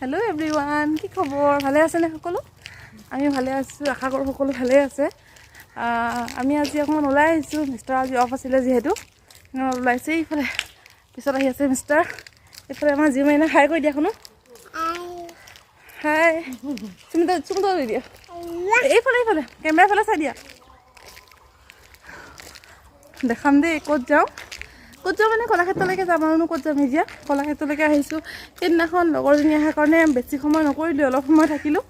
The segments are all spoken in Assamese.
हेलो एवरीवन কি খবৰ ভালে আছে নে সকলো আমি ভালে আছো আশা কৰো সকলো ভালে আছে আমি আজি অকমান ওলাই আহিছো মিস্টাৰ আজি অফ আছিল যেহেতু ওলাইছে ইফালে পিছত আহি আছে মিস্টাৰ ইফালে আমাৰ জিমেনা হাই কৈ দিয়া কোনো হাই চুমটো দি দিয়া এইফালে কেমেৰা ফালে চাই দিয়া দেখাম দে ক'ত যাওঁ মানে কলাক্ষেত্ৰলৈকে যাম আৰু ক'ত যাম এতিয়া কলাক্ষেত্ৰলৈকে আহিছোঁ সেইদিনাখন লগৰজনী অহাৰ কাৰণে বেছি সময় নকৰিলোঁ অলপ সময় থাকিলোঁ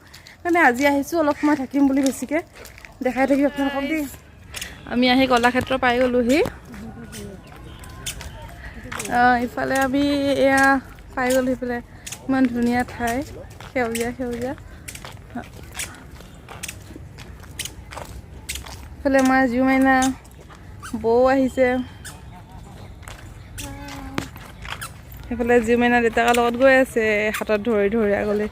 মানে আজি আহিছোঁ অলপ সময় থাকিম বুলি বেছিকৈ দেখাই থাকিম আপোনালোকক দেই আমি আহি কলাক্ষেত্ৰ পাই গ'লোহি ইফালে আমি এয়া পাই গ'লোঁ সিফালে ইমান ধুনীয়া ঠাই সেউজীয়া ইফালে আমাৰ জিউমাইনা বৌ আহিছে সেইফালে জিউমাইনা দেউতাকৰ লগত গৈ আছে হাতত ধৰি আগলৈ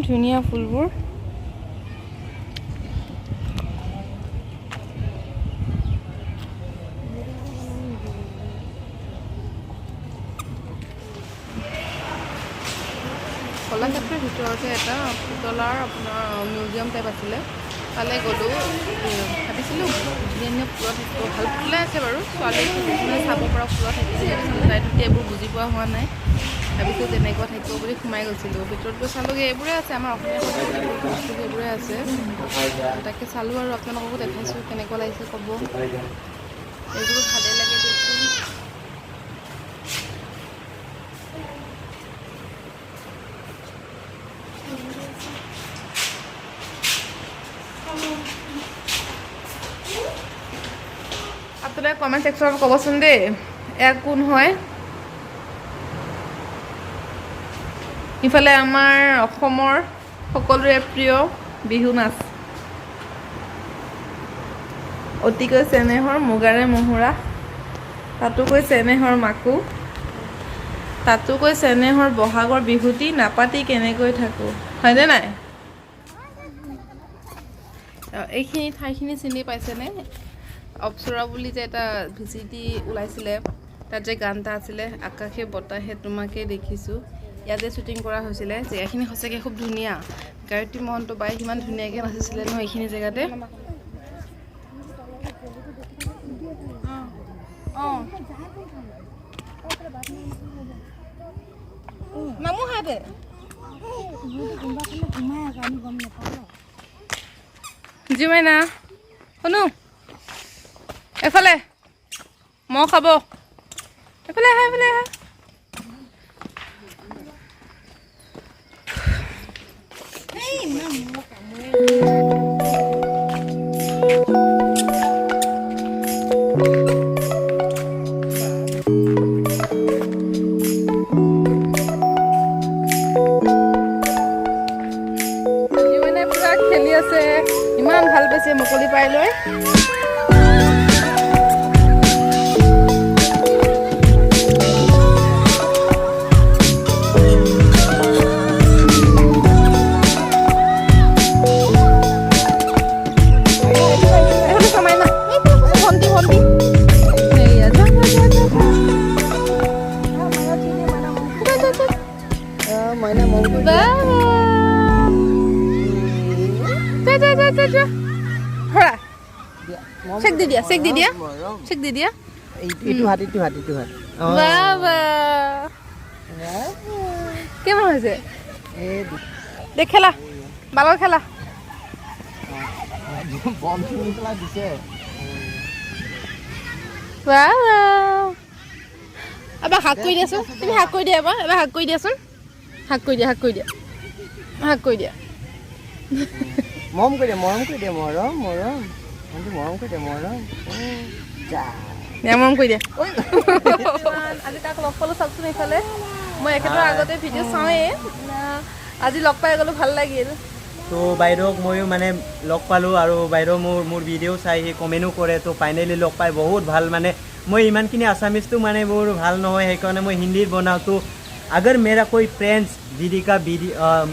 ধুনীয়া ফুলবোৰ কলাক্ষেত্ৰৰ ভিতৰতে এটা পুতলাৰ আপোনাৰ মিউজিয়াম টাইপ আছিলে তালৈ গ'লোঁ ভাবিছিলোঁ ধুনীয়া ফুলত ভাল ফুলে আছে বাৰু ছোৱালীয়ে চাব পৰা ফুলত থাকিছিলে তাইতো এইবোৰ বুজি পোৱা হোৱা নাই ভাবিছোঁ তেনেকুৱা থাকিব বুলি সোমাই গৈছিলোঁ ভিতৰত গৈ চালোঁগৈ এইবোৰে আছে আমাৰ অসমীয়া বস্তু এইবোৰে আছে তাকে চালোঁ আৰু আপোনালোককো দেখাইছোঁ কেনেকুৱা লাগিছে ক'ব এইবোৰো ভালেই লাগে দিয়কচোন আপোনালোকে কমেণ্ট ছেকশ্যনত ক'বচোন দেই এয়া কোন হয় ইফালে আমাৰ অসমৰ সকলোৰে প্ৰিয় বিহু নাচ অতিকৈ চেনেহৰ মুগাৰে মহুৰা তাতোকৈ চেনেহৰ মাকো তাতোকৈ চেনেহৰ বহাগৰ বিহুটি নাপাতি কেনেকৈ থাকোঁ হয়নে নাই এইখিনি ঠাইখিনি চিনি পাইছেনে অপ্সৰা বুলি যে এটা ভিচিটি ওলাইছিলে তাত যে গান এটা আছিলে আকাশে বতাহে তোমাকে দেখিছোঁ ইয়াতে শ্বুটিং কৰা হৈছিলে জেগাখিনি সঁচাকৈ খুব ধুনীয়া গায়ত্ৰী মহন্ত বাই সিমান ধুনীয়াকৈ নাচিছিলে নহয় এইখিনি জেগাতে নামো হাতে জিউমাইনা শুনো এফালে মহ খাব এফালে আহা পুৰা খেলি আছে ইমান ভাল পাইছে মুকলি পাই লৈ চেক দি দিয়া ইটো হাত বাবা কেমন হয়েছে দেখ খেলা বালৰ খেলা এবাৰ হাক কৰি দিয়াচোন তুমি হাক কৰি দিয়া এবাৰ হাক কৰি দিয়াচোন হাক কৰি দিয়া হাক কৰি দিয়া মৰম কৰি দিয়া মৰম কৰি দিয়া মৰম যা মৰম কৰি দিয়া আজি তাক লগ পালোঁ চাওকচোন এইফালে মই একেবাৰে আগতে ভিডিঅ' চাওঁৱেই আজি লগ পাই গ'লোঁ ভাল লাগিল তো বাইদেউক ময়ো মানে লগ পালোঁ আৰু বাইদেউ মোৰ ভিডিঅ' চাই সি কমেণ্টো কৰে তো ফাইনেলি লগ পাই বহুত ভাল মানে মই ইমানখিনি আছামিজটো মানে মোৰ ভাল নহয় সেইকাৰণে মই হিন্দীত বনাওঁ তো अगर मेरा कोई फ्रेंड्स दीदी का वीडियो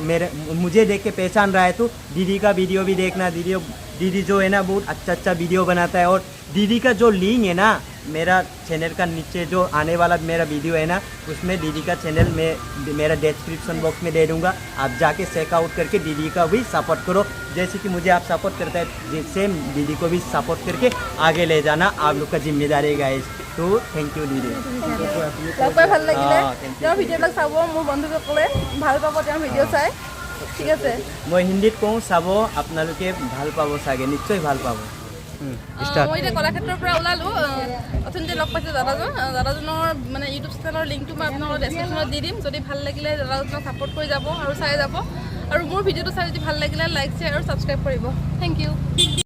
मेरे मुझे देख के पहचान रहा है तो दीदी का वीडियो भी देखना दीदी जो है ना बहुत अच्छा वीडियो बनाता है और दीदी का जो लिंक है ना मेरा चैनल का नीचे जो आने वाला मेरा वीडियो है ना उसमें दीदी का चैनल में मेरा डिस्क्रिप्शन बॉक्स में दे दूंगा आप जाके चेकआउट करके दीदी का भी सपोर्ट करो जैसे कि मुझे आप सपोर्ट करता है सेम दीदी को भी सपोर्ट करके आगे ले जाना आप लोग का जिम्मेदारी है गाइस तो थैंक यू दीदी লগ পাই ভাল লাগিলে তেওঁৰ ভিডিঅ'বিলাক চাব মোৰ বন্ধুসকলে ভাল পাব তেওঁৰ ভিডিঅ' চাই ঠিক আছে মই হিন্দীত কওঁ চাব আপোনালোকে ভাল পাব চাগে নিশ্চয় ভাল পাব মই এতিয়া কলাক্ষেত্ৰৰ পৰা ওলালোঁ অথনিতে লগ পাইছোঁ দাদাজনৰ মানে ইউটিউব চেনেলৰ লিংকটো মই আপোনালোকৰ ডেছক্ৰিপশ্যনত দি দিম যদি ভাল লাগিলে দাদাজনক ছাপোৰ্ট কৰি যাব আৰু চাই যাব আৰু মোৰ ভিডিঅ'টো চাই যদি ভাল লাগিলে লাইক শ্বেয়াৰ আৰু ছাবস্ক্ৰাইব কৰিব থেংক ইউ